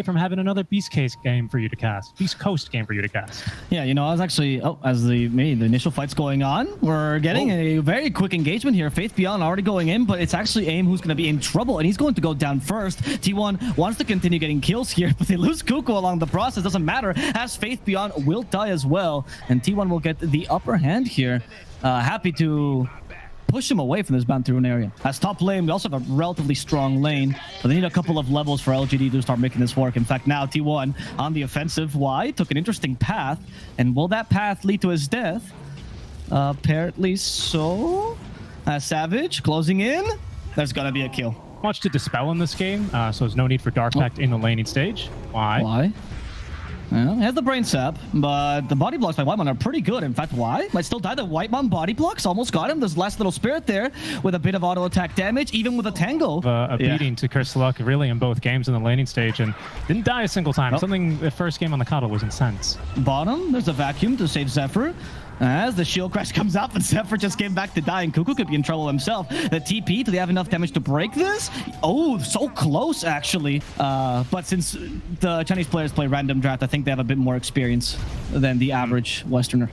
from having another Beast Case game for you to cast. Beast Coast game for you to cast. Yeah, you know, I was actually... Oh, as the initial fight's going on, we're getting a very quick engagement here. Faith Beyond already going in, but it's actually AIM who's going to be in trouble, and he's going to go down first. T1 wants to continue getting kills here, but they lose Kuku along the process. Doesn't matter, as Faith Beyond will die as well, and T1 will get the upper hand here. Happy to push him away from this bound through an area. As top lane, we also have a relatively strong lane, but they need a couple of levels for LGD to start making this work. In fact, now T1 on the offensive. Why? Took an interesting path, and will that path lead to his death? Apparently so. Savage closing in. There's gonna be a kill. Much to dispel in this game, so there's no need for Dark Pact in the laning stage. Why? Why? Well, he has the brain sap, but the body blocks by Whitemon are pretty good. In fact, why? Might still die. The Whitemon body blocks almost got him. There's last little spirit there with a bit of auto attack damage, even with a tango. A beating to Curse Luck really in both games in the laning stage, and didn't die a single time. Something the first game on the Coddle was intense. Bottom, there's a vacuum to save Zephyr. As the shield crash comes up and Zephyr just came back to die, and Kuku could be in trouble himself. The TP, do they have enough damage to break this? Oh, so close actually. But since the Chinese players play random draft, I think they have a bit more experience than the average Westerner.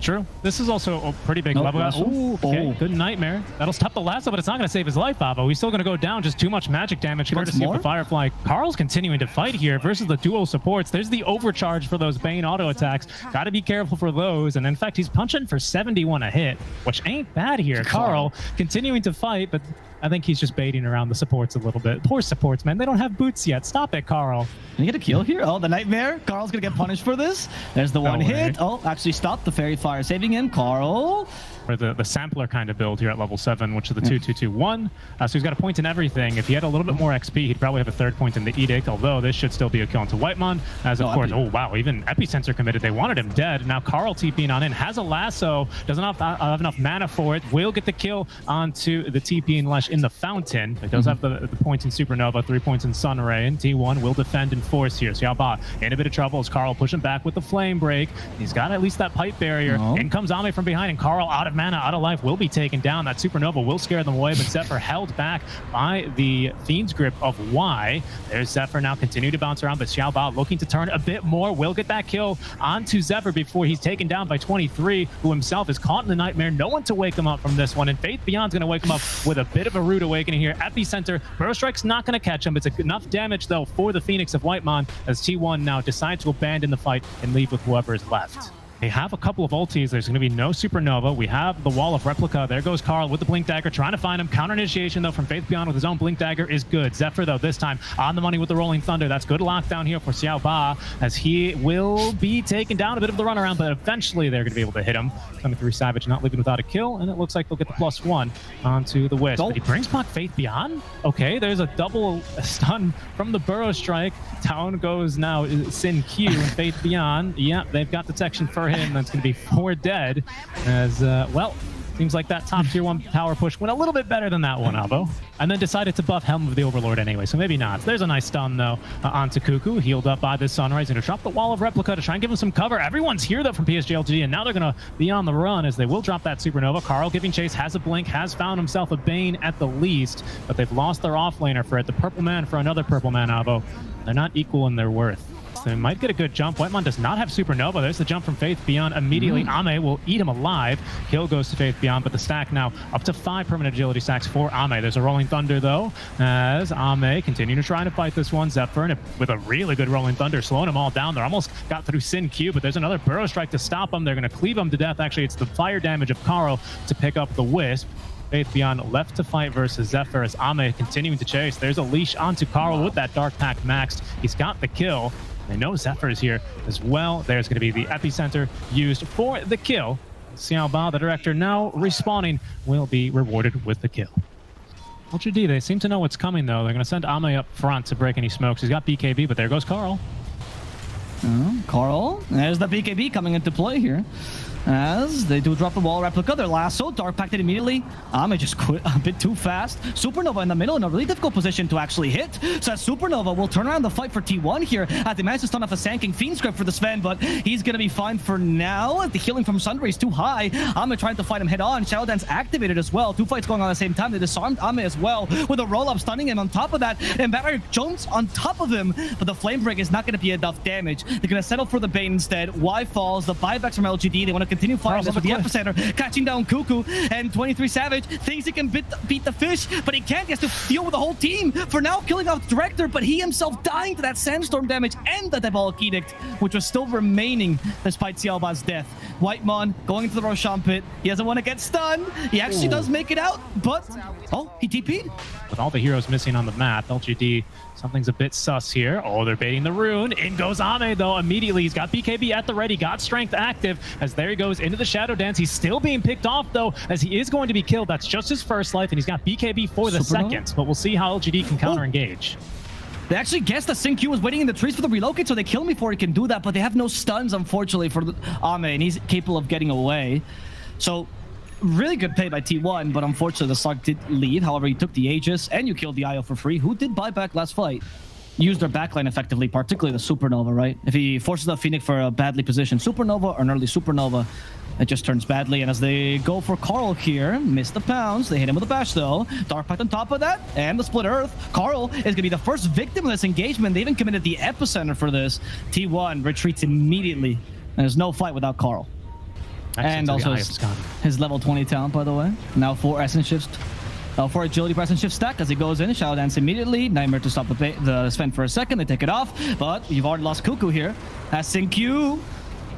True. This is also a pretty big level. Ooh, okay. Good Nightmare. That'll stop the lasso, but it's not going to save his life, Avo. He's still going to go down. Just too much magic damage courtesy of the Firefly. Carl's continuing to fight here versus the dual supports. There's the overcharge for those Bane auto attacks. Got to be careful for those. And in fact, he's punching for 71 a hit, which ain't bad here. Carl continuing to fight, but I think he's just baiting around the supports a little bit. Poor supports, man. They don't have boots yet. Stop it, Carl. Can you get a kill here? Oh, the Nightmare. Carl's going to get punished for this. There's the one hit. Oh, actually stopped the Fairy Fire, saving him. Carl. Or the sampler kind of build here at level 7, which is the 2-2-2-1. So he's got a point in everything. If he had a little bit more XP, he'd probably have a third point in the Edict, although this should still be a kill into Whitemon. As of course, oh wow, even Epicenter committed. They wanted him dead. Now Carl TPing on in, has a lasso, doesn't have enough mana for it. Will get the kill onto the TPing Lesh in the fountain. It does have the points in Supernova, 3 points in Sunray, and T1 will defend and force here. So Xiaoba in a bit of trouble as Carl pushing back with the Flame Break. He's got at least that pipe barrier. In comes Ame from behind, and Carl out of mana, out of life, will be taken down. That Supernova will scare them away, but Zephyr held back by the Fiend's Grip of Y. There's Zephyr now continue to bounce around, but Xiaoba looking to turn a bit more, will get that kill onto Zephyr before he's taken down by 23, who himself is caught in the Nightmare. No one to wake him up from this one, and Faith Beyond's going to wake him up with a bit of a rude awakening here. Epicenter, Burrow Strike's not going to catch him. It's enough damage, though, for the Phoenix of Whitemon, as T1 now decides to abandon the fight and leave with whoever is left. They have a couple of ultis. There's going to be no Supernova. We have the Wall of Replica. There goes Carl with the Blink Dagger, trying to find him. Counter initiation, though, from Faith Beyond with his own Blink Dagger is good. Zephyr, though, this time on the money with the Rolling Thunder. That's good lockdown here for Xiao Ba, as he will be taken down. A bit of the runaround, but eventually they're going to be able to hit him. Coming through Savage, not leaving without a kill, and it looks like they'll get the +1 onto the Wisp. But he brings back Faith Beyond. Okay, there's a double stun from the Burrow Strike. Down goes now Sin Q and Faith Beyond. Yeah, they've got detection for him. That's going to be 4 dead, as well, seems like that top tier 1 power push went a little bit better than that one, Avo, and then decided to buff Helm of the Overlord anyway, so maybe not. There's a nice stun, though, onto Kuku, healed up by this Sunrise, and to drop the Wall of Replica to try and give him some cover. Everyone's here, though, from PSGLGD, and now they're going to be on the run, as they will drop that Supernova. Carl giving chase, has a Blink, has found himself a Bane at the least, but they've lost their offlaner for it. The Purple Man for another Purple Man, Avo. They're not equal in their worth. They might get a good jump. Whitemon does not have Supernova. There's the jump from Faith Beyond. Immediately, Ame will eat him alive. Kill goes to Faith Beyond, but the stack now up to 5 permanent agility stacks for Ame. There's a Rolling Thunder, though, as Ame continuing to try to fight this one. Zephyr, and with a really good Rolling Thunder, slowing them all down. They're almost got through Sin Q, but there's another Burrow Strike to stop them. They're going to cleave them to death. Actually, it's the fire damage of Carl to pick up the Wisp. Faith Beyond left to fight versus Zephyr, as Ame continuing to chase. There's a leash onto Carl with that Dark Pact maxed. He's got the kill. They know Zephyr is here as well. There's going to be the Epicenter used for the kill. Xiao Ba, the director, now respawning, will be rewarded with the kill. LGD, they seem to know what's coming, though. They're going to send Ame up front to break any smokes. He's got BKB, but there goes Carl. Carl, there's the BKB coming into play here. As they do drop the wall replica, their lasso, Dark Pact it immediately. Ame just quit a bit too fast. Supernova in the middle in a really difficult position to actually hit. So Supernova will turn around the fight for T1 here as they manage to stun off a Sand King Fiend Script for the Sven, but he's going to be fine for now. The healing from Sundray is too high. Ame trying to fight him head on. Shadow Dance activated as well. Two fights going on at the same time. They disarmed Ame as well with a roll-up stunning him on top of that. And Barrier Jones on top of him, but the Flame Break is not going to be enough damage. They're going to settle for the Bane instead. Y falls. The buybacks from LGD. They want to continue fighting this with the Epicenter, catching down Cuckoo, and 23 Savage thinks he can beat the fish, but he can't. He has to deal with the whole team for now, killing off the Director, but he himself dying to that Sandstorm damage and the Diabolic Edict, which was still remaining despite Xiaoba's death. Whitemon going into the Roshan pit. He doesn't want to get stunned. He actually does make it out, but oh, he TP'd. With all the heroes missing on the map, LGD, something's a bit sus here. Oh, they're baiting the rune. In goes Ame, though, immediately. He's got BKB at the ready, got Strength active, as there he goes into the Shadow Dance. He's still being picked off, though, as he is going to be killed. That's just his first life, and he's got BKB for the second. But we'll see how LGD can counter-engage. They actually guessed that Sin Q was waiting in the trees for the relocate, so they kill him before he can do that, but they have no stuns, unfortunately, for Ame, and he's capable of getting away. So really good play by T1, but unfortunately the Slug did leave. However, he took the Aegis, and you killed the IO for free, who did buy back last fight. Used their backline effectively, particularly the Supernova, right? If he forces the Phoenix for a badly positioned Supernova or an early Supernova, it just turns badly. And as they go for Carl here, miss the pounds. They hit him with a bash, though. Dark Pact on top of that, and the Split Earth. Carl is going to be the first victim of this engagement. They even committed the Epicenter for this. T1 retreats immediately. And there's no fight without Carl. And also his level 20 talent, by the way. Now 4 Essence Shifts. For agility, press and shift stack as he goes in. Shadow Dance immediately. Nightmare to stop the Sven for a second. They take it off, but you've already lost Cuckoo here. As Sin Q,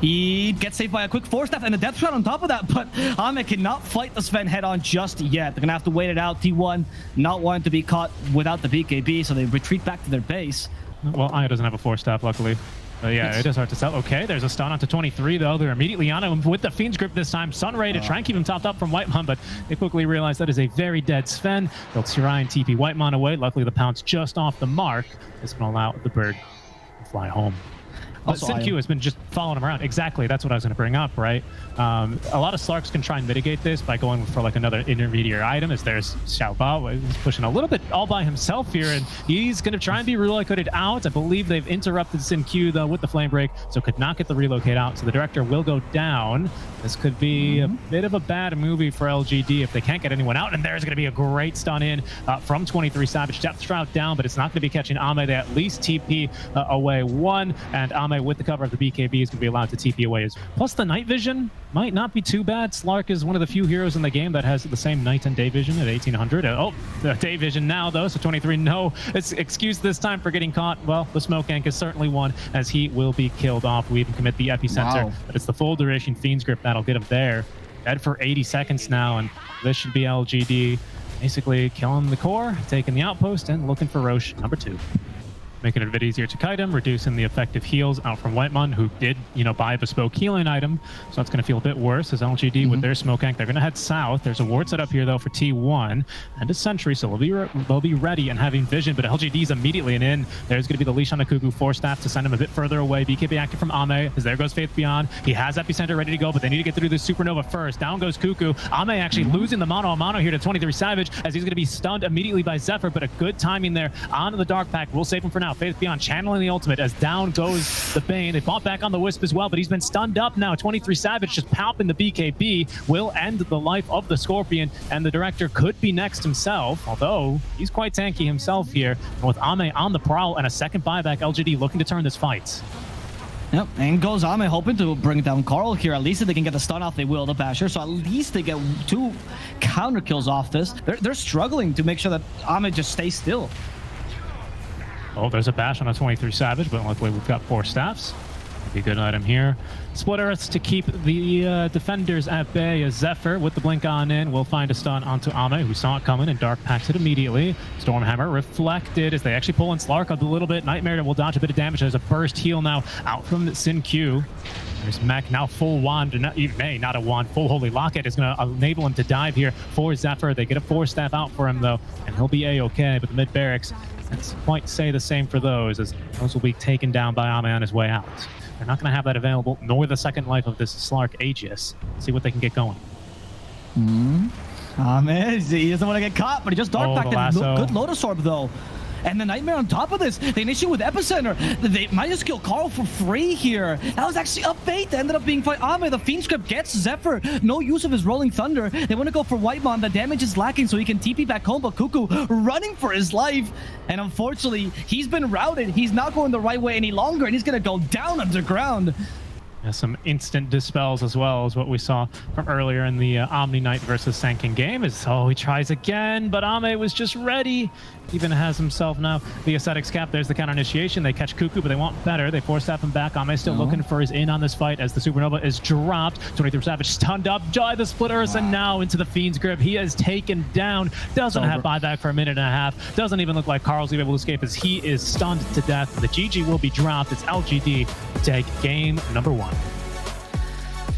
he gets saved by a quick 4-staff and a death shot on top of that, but Ame cannot fight the Sven head on just yet. They're gonna have to wait it out. T1 not wanting to be caught without the BKB, so they retreat back to their base. Well, Aya doesn't have a 4-staff, luckily. Yeah, it is hard to tell. Okay, there's a stun onto 23, though. They're immediately on him with the Fiend's Grip this time. Sunray to try and keep him topped up from Whitemon, but they quickly realize that is a very dead Sven. They'll Tirai and TP Whitemon away. Luckily, the pounce just off the mark is going to allow the bird to fly home. But Sin Q has been just following him around. Exactly, that's what I was going to bring up, right? A lot of Slarks can try and mitigate this by going for like another intermediate item, as there's Xiaoba. He's pushing a little bit all by himself here, and he's going to try and be relocated out. I believe they've interrupted Sin Q, though, with the Flame Break, so could not get the relocate out. So the Director will go down. This could be a bit of a bad movie for LGD if they can't get anyone out, and there's going to be a great stun in from 23 Savage. Depth Shroud down, but it's not going to be catching Ame. They at least TP away one, and Ame with the cover of the BKB is going to be allowed to TP away. Plus the night vision might not be too bad. Slark is one of the few heroes in the game that has the same night and day vision at 1800. Oh, the day vision now, though, so 23 no excuse this time for getting caught. Well, the Smoke Gank is certainly one, as he will be killed off. We even commit the Epicenter, but it's the full duration Fiend's Grip that'll get him there. Dead for 80 seconds now, and this should be LGD basically killing the core, taking the outpost, and looking for Roche number 2. Making it a bit easier to kite him, reducing the effective heals out from Whitemon, who did, buy a bespoke healing item. So that's going to feel a bit worse as LGD with their Smoke Gank. They're going to head south. There's a ward set up here, though, for T1 and a Sentry, so they'll be ready and having vision, but LGD's immediately in. There's going to be the leash on the Cuckoo, 4-staff to send him a bit further away. BKB active from Ame, as there goes Faith Beyond. He has Epicenter ready to go, but they need to get through this Supernova first. Down goes Cuckoo. Ame actually losing the mono here to 23 Savage, as he's going to be stunned immediately by Zephyr, but a good timing there onto the Dark Pact. We'll save him for now. Faith Beyond channeling the ultimate as down goes the Bane. They fought back on the Wisp as well, but he's been stunned up now. 23 Savage just palping the BKB will end the life of the Scorpion, and the Director could be next himself, although he's quite tanky himself here. And with Ame on the prowl and a second buyback, LGD looking to turn this fight. Yep, and goes Ame hoping to bring down Carl here. At least if they can get the stun off, they will, the Basher. So at least they get 2 counter kills off this. They're struggling to make sure that Ame just stays still. Oh, there's a bash on a 23 Savage, but luckily we've got 4 staffs. Be a good item here. Split Earths to keep the defenders at bay, as Zephyr with the blink on in will find a stun onto Ame, who saw it coming and Dark Packs it immediately. Stormhammer reflected as they actually pull in Slark up a little bit. Nightmare will dodge a bit of damage. There's a burst heal now out from Sin Q. There's Mech now full wand, not a wand, full Holy Locket is going to enable him to dive here for Zephyr. They get a 4-staff out for him, though, and he'll be A-okay, but the mid-barracks, let's quite say the same for those, as those will be taken down by Ame on his way out. They're not going to have that available, nor the second life of this Slark Aegis. See what they can get going. Man, he doesn't want to get caught, but he just dark backed it. Good Lotus Orb, though. And the Nightmare on top of this, they initiate with Epicenter. They might just kill Carl for free here. That was actually a fate that ended up being fight. Ame, the Fiend Script gets Zephyr. No use of his Rolling Thunder. They want to go for Whitemon. The damage is lacking, so he can TP back home, but Cuckoo running for his life. And unfortunately, he's been routed. He's not going the right way any longer, and he's going to go down underground. Some instant dispels as well as what we saw from earlier in the Omni Knight versus Sankin game. He tries again, but Ame was just ready. Even has himself now the Ascetics cap. There's the counter initiation. They catch Cuckoo, but they want better. They force staff him back. Ame still looking for his in on this fight as the Supernova is dropped. 23 Savage stunned up, die the Split Earth, and now into the Fiend's grip. He is taken down. Doesn't have buyback for a minute and a half. Doesn't even look like Carl's able to escape as he is stunned to death. The GG will be dropped. It's LGD take game number 1.